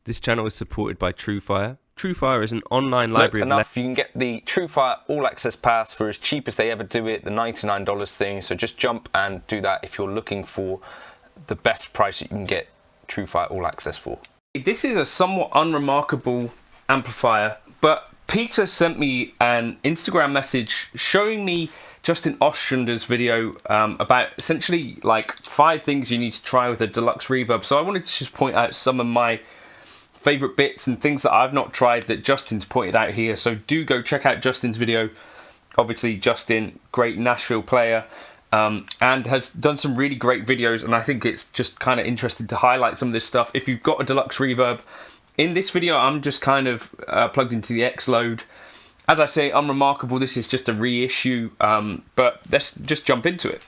This channel is supported by Truefire. Truefire is an online library enough, you can get the Truefire All Access Pass for as cheap as they ever do it, the $99 thing. So just jump and do that if you're looking for the best price that you can get Truefire All Access for. This is a somewhat unremarkable amplifier, but Peter sent me an Instagram message showing me JustinOstrander's video about essentially like 5 things you need to try with a Deluxe Reverb. So I wanted to just point out some of my favorite bits and things that I've not tried that Justin's pointed out here. So do go check out Justin's video. Obviously Justin, great Nashville player, and has done some really great videos, and I think it's just kind of interesting to highlight some of this stuff. If you've got a Deluxe Reverb, in this video I'm just kind of plugged into the X-Load. As I say, unremarkable, this is just a reissue, but let's just jump into it.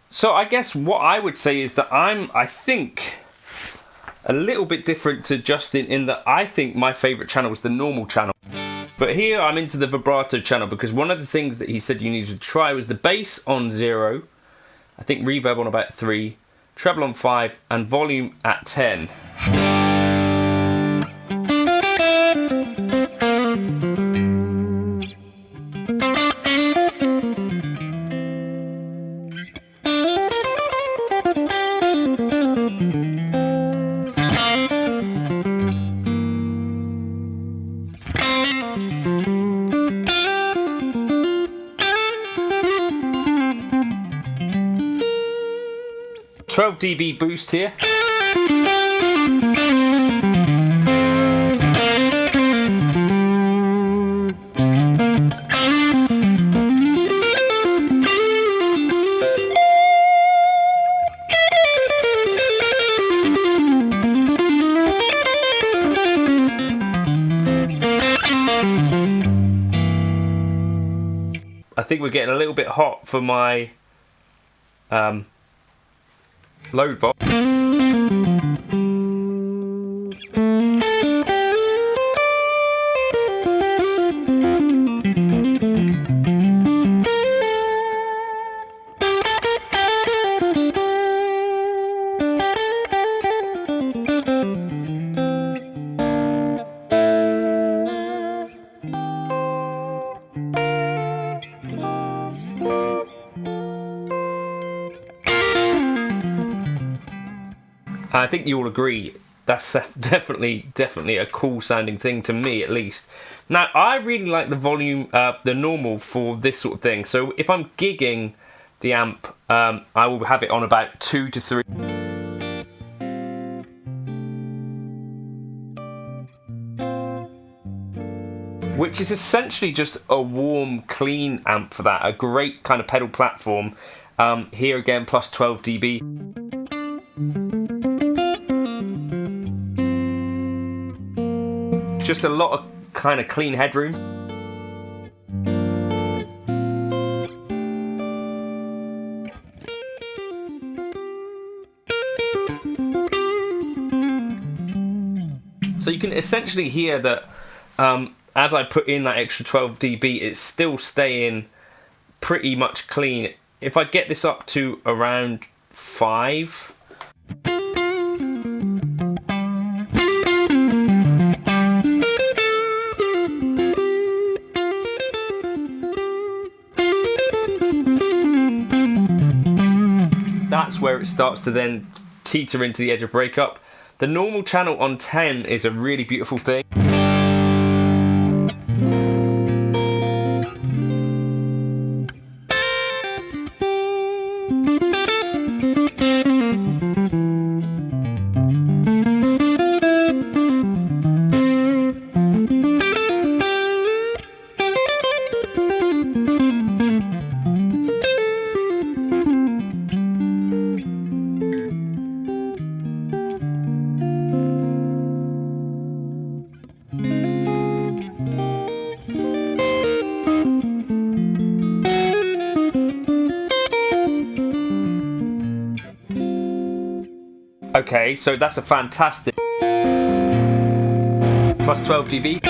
So I guess what I would say is that I think, a little bit different to Justin in that I think my favourite channel is the normal channel. But here I'm into the vibrato channel because one of the things that he said you needed to try was the bass on 0, I think reverb on about 3, treble on 5, and volume at 10. 12 dB boost here. I think we're getting a little bit hot for my load box. I think you'll agree that's definitely a cool sounding thing, to me at least. Now, I really like the volume, the normal for this sort of thing. So if I'm gigging the amp, I will have it on about 2 to 3. Which is essentially just a warm, clean amp for that. A great kind of pedal platform. Here again, plus 12 dB. Just a lot of kind of clean headroom. So you can essentially hear that as I put in that extra 12 dB, it's still staying pretty much clean. If I get this up to around 5, that's where it starts to then teeter into the edge of breakup. The normal channel on 10 is a really beautiful thing. Okay, so that's a fantastic plus 12 dB.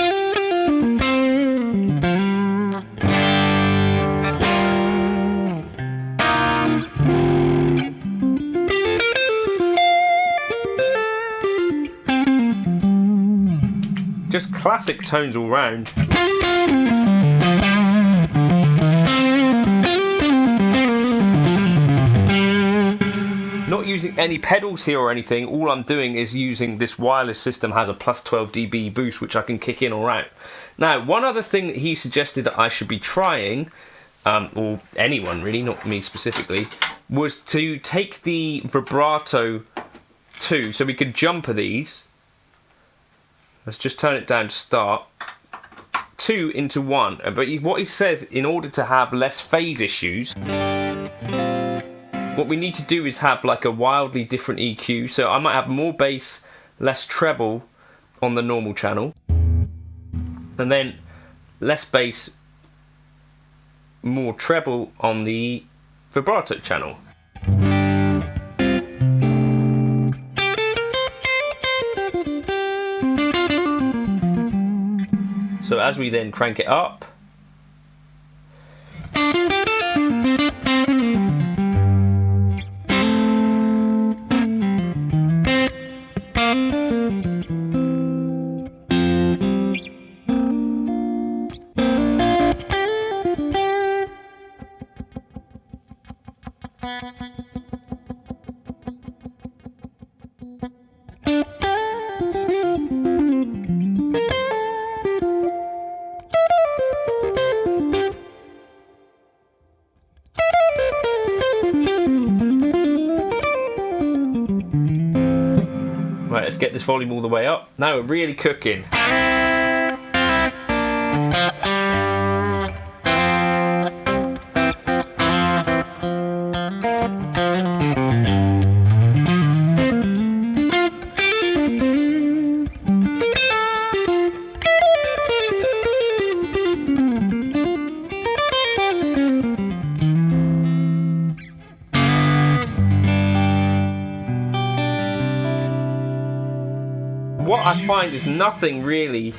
Just classic tones all round. Not using any pedals here or anything, all I'm doing is using this wireless system has a plus 12 dB boost which I can kick in or out. Now, one other thing that he suggested that I should be trying, or anyone really, not me specifically, was to take the Vibrato 2, so we could jumper these. Let's just turn it down to start. 2 into 1, but what he says, in order to have less phase issues, what we need to do is have like a wildly different EQ. So I might have more bass, less treble on the normal channel, and then less bass, more treble on the vibrato channel. So as we then crank it up, right, let's get this volume all the way up. Now we're really cooking. what I find is nothing really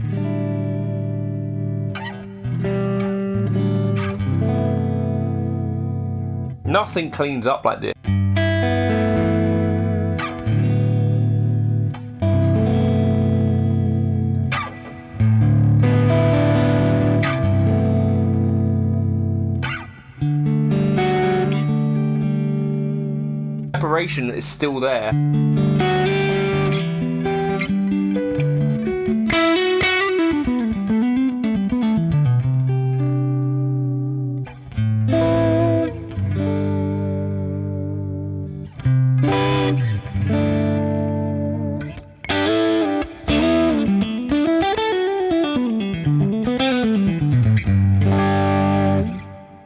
nothing cleans up like this. Separation is still there.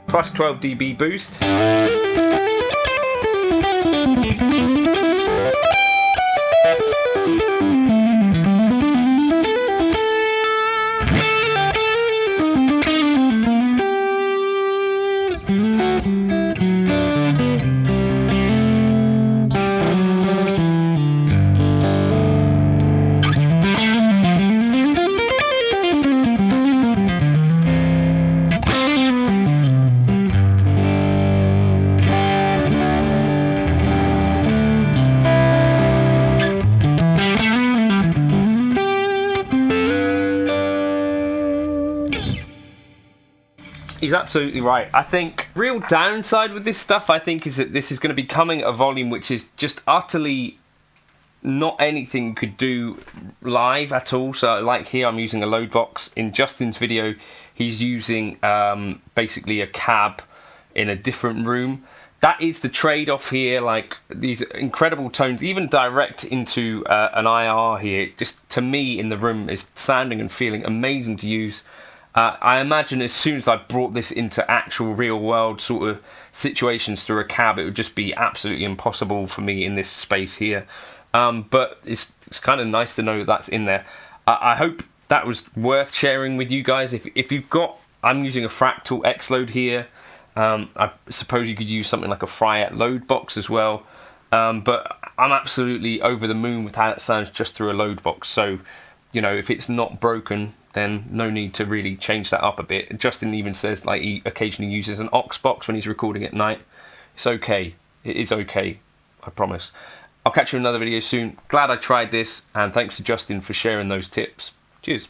Plus 12 dB boost. He's absolutely right. I think real downside with this stuff, I think, is that this is going to be coming at a volume which is just utterly not anything you could do live at all. So like here I'm using a load box. In Justin's video he's using basically a cab in a different room. That is the trade-off here, like these incredible tones, even direct into an IR here, just to me in the room is sounding and feeling amazing to use. I imagine as soon as I brought this into actual real world sort of situations through a cab, it would just be absolutely impossible for me in this space here. But it's kind of nice to know that's in there. I hope that was worth sharing with you guys. If you've got, I'm using a Fractal X load here. I suppose you could use something like a Fryette load box as well. But I'm absolutely over the moon with how it sounds just through a load box. So, you know, if it's not broken, then no need to really change that up a bit. Justin even says like he occasionally uses an aux box when he's recording at night. It's okay. It is okay. I promise. I'll catch you in another video soon. Glad I tried this, and thanks to Justin for sharing those tips. Cheers.